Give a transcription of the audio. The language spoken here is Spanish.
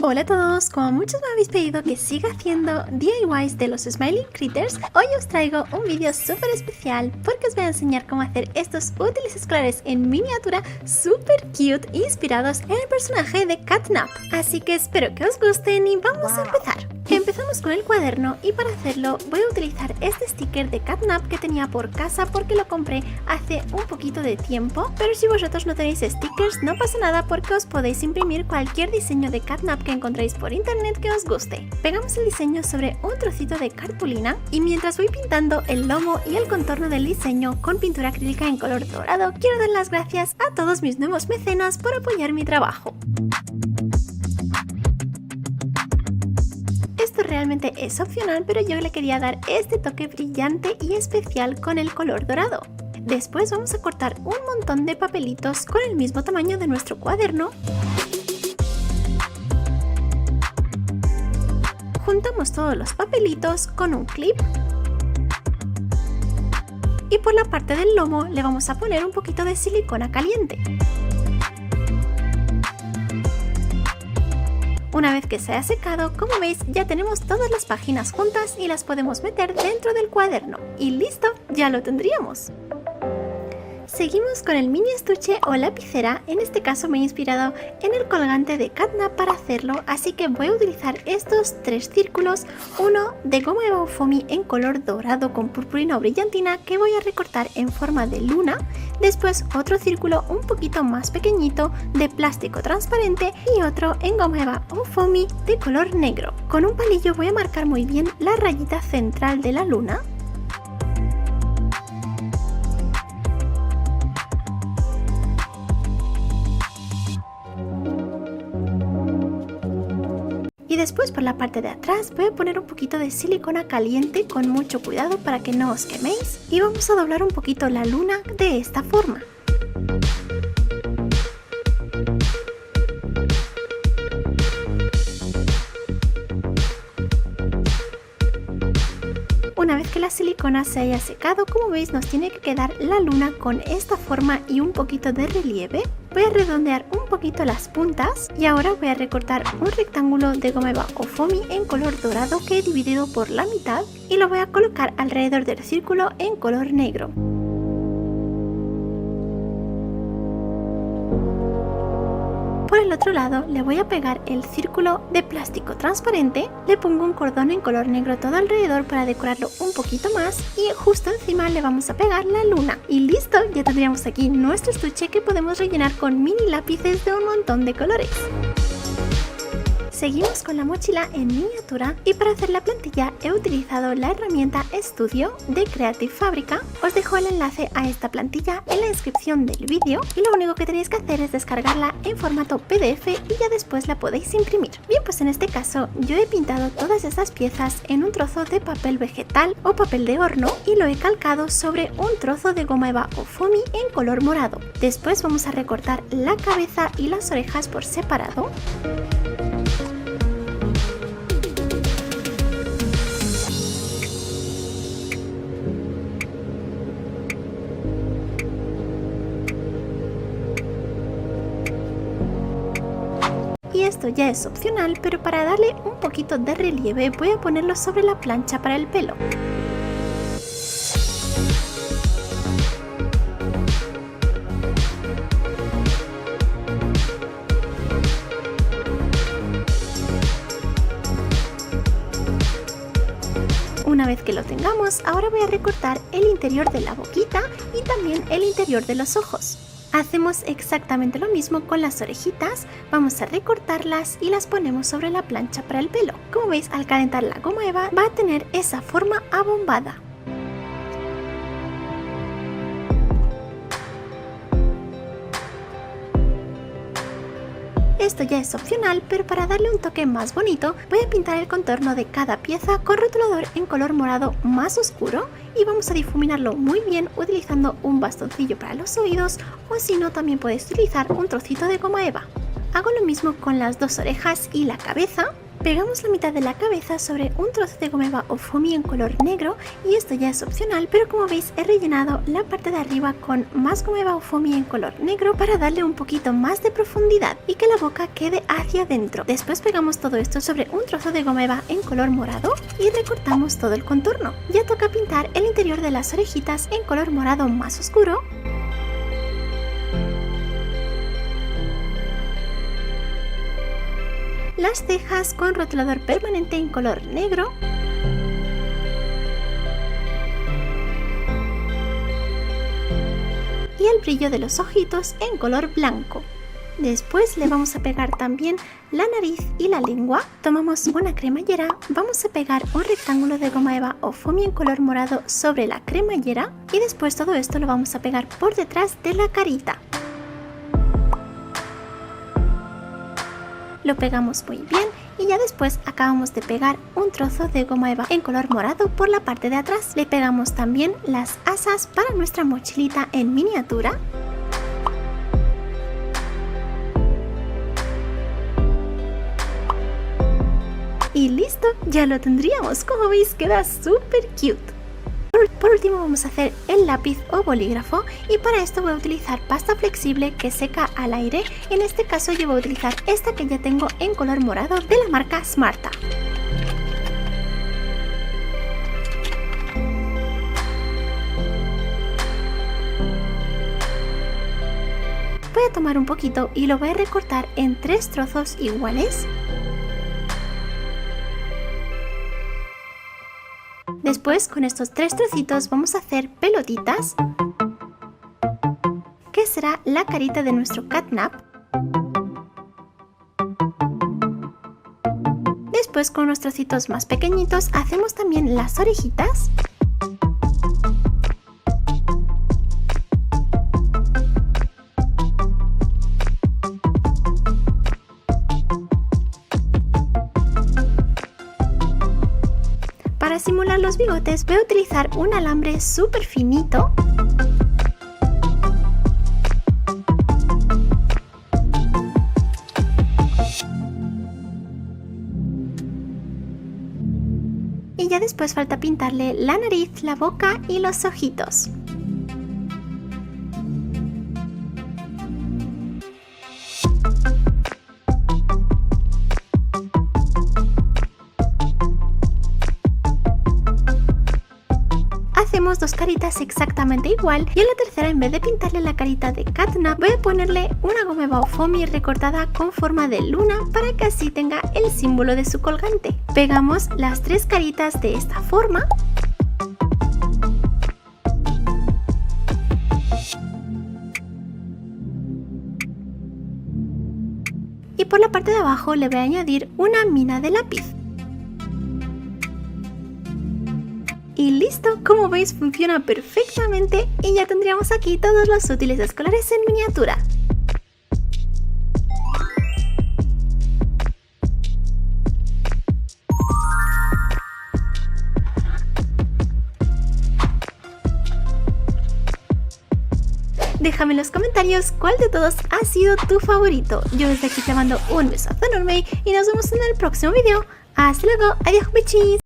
Hola a todos, como muchos me habéis pedido que siga haciendo DIYs de los Smiling Critters, hoy os traigo un vídeo súper especial porque os voy a enseñar cómo hacer estos útiles escolares en miniatura súper cute inspirados en el personaje de Catnap. Así que espero que os gusten y vamos a empezar. Empezamos con el cuaderno y para hacerlo voy a utilizar este sticker de Catnap que tenía por casa porque lo compré hace un poquito de tiempo, pero si vosotros no tenéis stickers no pasa nada porque os podéis imprimir cualquier diseño de Catnap que encontréis por internet que os guste. Pegamos el diseño sobre un trocito de cartulina y mientras voy pintando el lomo y el contorno del diseño con pintura acrílica en color dorado, quiero dar las gracias a todos mis nuevos mecenas por apoyar mi trabajo. Esto realmente es opcional, pero yo le quería dar este toque brillante y especial con el color dorado. Después vamos a cortar un montón de papelitos con el mismo tamaño de nuestro cuaderno. Juntamos todos los papelitos con un clip. Y por la parte del lomo le vamos a poner un poquito de silicona caliente. Una vez que se ha secado, como veis, ya tenemos todas las páginas juntas y las podemos meter dentro del cuaderno. Y listo, ya lo tendríamos. Seguimos con el mini estuche o lapicera. En este caso me he inspirado en el colgante de Catnap para hacerlo, así que voy a utilizar estos tres círculos, uno de goma eva o foamy en color dorado con purpurina o brillantina que voy a recortar en forma de luna, después otro círculo un poquito más pequeñito de plástico transparente y otro en goma eva o foamy de color negro. Con un palillo voy a marcar muy bien la rayita central de la luna. Y después por la parte de atrás voy a poner un poquito de silicona caliente con mucho cuidado para que no os queméis y vamos a doblar un poquito la luna de esta forma. Una vez que la silicona se haya secado, como veis nos tiene que quedar la luna con esta forma y un poquito de relieve. Voy a redondear un poquito las puntas y ahora voy a recortar un rectángulo de goma eva o foamy en color dorado que he dividido por la mitad y lo voy a colocar alrededor del círculo en color negro. Por el otro lado le voy a pegar el círculo de plástico transparente, le pongo un cordón en color negro todo alrededor para decorarlo un poquito más y justo encima le vamos a pegar la luna. Y listo, ya tendríamos aquí nuestro estuche que podemos rellenar con mini lápices de un montón de colores. Seguimos con la mochila en miniatura y para hacer la plantilla he utilizado la herramienta Studio de Creative Fabrica. Os dejo el enlace a esta plantilla en la descripción del vídeo y lo único que tenéis que hacer es descargarla en formato PDF y ya después la podéis imprimir. Bien, pues en este caso yo he pintado todas estas piezas en un trozo de papel vegetal o papel de horno y lo he calcado sobre un trozo de goma eva o foamy en color morado. Después vamos a recortar la cabeza y las orejas por separado. Y esto ya es opcional, pero para darle un poquito de relieve voy a ponerlo sobre la plancha para el pelo. Una vez que lo tengamos, ahora voy a recortar el interior de la boquita y también el interior de los ojos. Hacemos exactamente lo mismo con las orejitas, vamos a recortarlas y las ponemos sobre la plancha para el pelo. Como veis, al calentar la goma eva va a tener esa forma abombada. Esto ya es opcional, pero para darle un toque más bonito voy a pintar el contorno de cada pieza con rotulador en color morado más oscuro y vamos a difuminarlo muy bien utilizando un bastoncillo para los oídos o si no también podéis utilizar un trocito de goma eva. Hago lo mismo con las dos orejas y la cabeza. Pegamos la mitad de la cabeza sobre un trozo de goma eva o foamy en color negro, y esto ya es opcional, pero como veis he rellenado la parte de arriba con más goma eva o foamy en color negro para darle un poquito más de profundidad y que la boca quede hacia adentro. Después pegamos todo esto sobre un trozo de goma eva en color morado y recortamos todo el contorno. Ya toca pintar el interior de las orejitas en color morado más oscuro. Las cejas con rotulador permanente en color negro. Y el brillo de los ojitos en color blanco. Después le vamos a pegar también la nariz y la lengua. Tomamos una cremallera, vamos a pegar un rectángulo de goma eva o foamy en color morado sobre la cremallera y después todo esto lo vamos a pegar por detrás de la carita. Lo pegamos muy bien y ya después acabamos de pegar un trozo de goma eva en color morado por la parte de atrás. Le pegamos también las asas para nuestra mochilita en miniatura. Y listo, ya lo tendríamos. Como veis queda súper cute. Por último vamos a hacer el lápiz o bolígrafo y para esto voy a utilizar pasta flexible que seca al aire. En este caso yo voy a utilizar esta que ya tengo en color morado de la marca Smarta. Voy a tomar un poquito y lo voy a recortar en 3 trozos iguales. Después con estos 3 trocitos vamos a hacer pelotitas, que será la carita de nuestro catnap. Después con unos trocitos más pequeñitos hacemos también las orejitas. Para simular los bigotes voy a utilizar un alambre súper finito. Y ya después falta pintarle la nariz, la boca y los ojitos. Hacemos 2 caritas exactamente igual y en la tercera, en vez de pintarle la carita de catnap, voy a ponerle una goma eva o foamy recortada con forma de luna para que así tenga el símbolo de su colgante. Pegamos las 3 caritas de esta forma. Y por la parte de abajo le voy a añadir una mina de lápiz. Y listo, como veis funciona perfectamente y ya tendríamos aquí todos los útiles escolares en miniatura. Déjame en los comentarios cuál de todos ha sido tu favorito. Yo desde aquí te mando un besazo enorme y nos vemos en el próximo video. Hasta luego, adiós bichis.